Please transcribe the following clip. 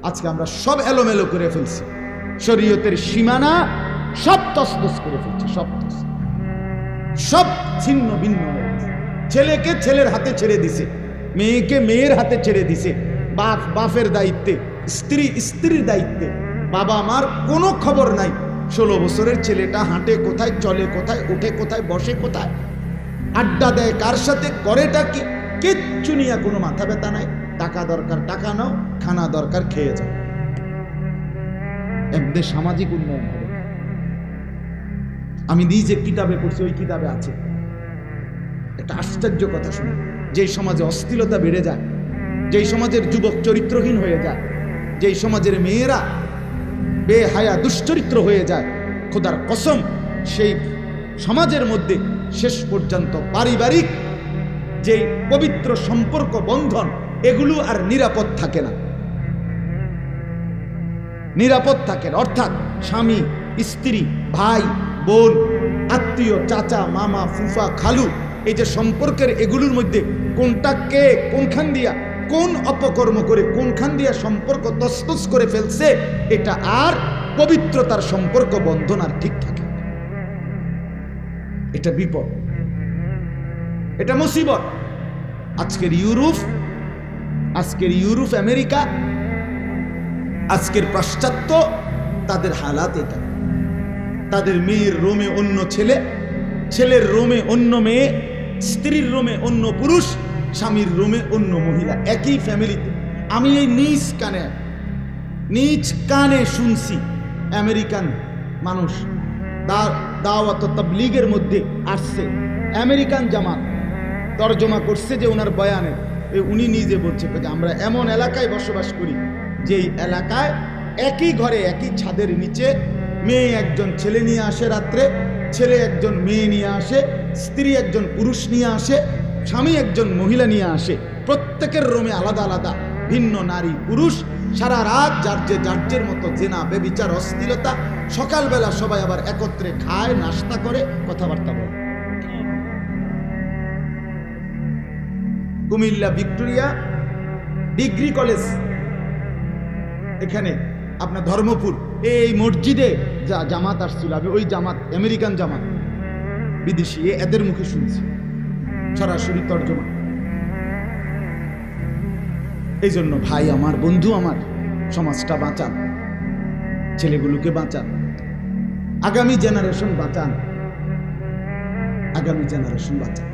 আজকে আমরা সব এলোমেলো করে ফেলছি, শরীয়তের সীমানা সব তছনছ করে ফেলছি, সব ছিন্ন ভিন্ন হয়ে গেছে। ছেলেকে ছেলের হাতে ছেড়ে দিছে, মেয়েকে মেয়ের হাতে ছেড়ে দিছে, বাপ বাপের দায়িত্বে, স্ত্রী স্ত্রীর দায়িত্বে, বাবা মার কোনো খবর নাই। 16 বছরের ছেলেটা হাঁটে কোথায়, চলে কোথায়, উঠে কোথায়, বসে কোথায়, আড্ডা দেয় কার সাথে, করেটা কি, কিচ্ছু নিয়ে কোনো মাথা ব্যথা নাই। টাকা দরকার টাকা নাও, খানা দরকার খেয়ে যাও। এমনি সামাজিক উন্নয়ন হবে। আমি নিজে কিতাবে পড়ছি, ওই কিতাবে আছে একটা আশ্চর্য কথা শুনে, যেই সমাজে অশ্লীলতা বেড়ে যায়, যেই সমাজের যুবক চরিত্রহীন হয়ে যায়, যেই সমাজের মেয়েরা বেহায়া দুশ্চরিত্র হয়ে যায়, খোদার কসম সেই সমাজের মধ্যে শেষ পর্যন্ত পারিবারিক যেই পবিত্র সম্পর্ক বন্ধন, এগুলো আর নিরাপদ থাকে না, নিরাপদ থাকে না। অর্থাৎ স্বামী স্ত্রী, ভাই বোন, আত্মীয়, চাচা মামা ফুফা খালু, এই যে সম্পর্কের এগুলোর মধ্যে কোনটা কে কোনখান দিয়া কোন অপকর্ম করে কোনখান দিয়া সম্পর্ক তছনছ করে ফেলছে, এটা আর পবিত্রতার সম্পর্ক বন্ধন আর ঠিক থাকে। এটা বিপদ, এটা মুসিবত। আজকের ইউরোপ আমেরিকা, আজকের পাশ্চাত্য, তাদের হালাত এটা। তাদের মেয়ের রোমে অন্য ছেলে, ছেলের রোমে অন্য মেয়ে, স্ত্রীর রোমে অন্য পুরুষ, স্বামীর রোমে অন্য মহিলা, একই ফ্যামিলিতে। আমি এই নিজ কানে শুনছি, আমেরিকান মানুষ দাওয়াত তাবলীগের মধ্যে আসছে, আমেরিকান জামাত তর্জমা করছে যে ওনার বয়ানে উনি নিজে বলছে যে আমরা এমন এলাকায় বসবাস করি, যেই এলাকায় একই ঘরে একই ছাদের নিচে মেয়ে একজন ছেলে নিয়ে আসে রাত্রে, ছেলে একজন মেয়ে নিয়ে আসে, স্ত্রী একজন পুরুষ নিয়ে আসে, স্বামী একজন মহিলা নিয়ে আসে, প্রত্যেকের রুমে আলাদা আলাদা ভিন্ন নারী পুরুষ, সারা রাত যার মতো জেনা বেবিচার অশ্লীলতা, সকালবেলা সবাই আবার একত্রে খায়, নাস্তা করে, কথাবার্তা বলে। কুমিল্লা ভিক্টোরিয়া ডিগ্রি কলেজ, এখানে আপনার ধর্মপুর, এই মসজিদে যা জামাত আসছিল, আমি ওই জামাত, আমেরিকান জামাত, বিদেশি, এদের মুখে শুনছি সরাসরি তর্জমা। এই জন্য ভাই আমার, বন্ধু আমার, সমাজটা বাঁচান, ছেলেগুলোকে বাঁচান, আগামী জেনারেশন বাঁচান, আগামী জেনারেশন বাঁচান।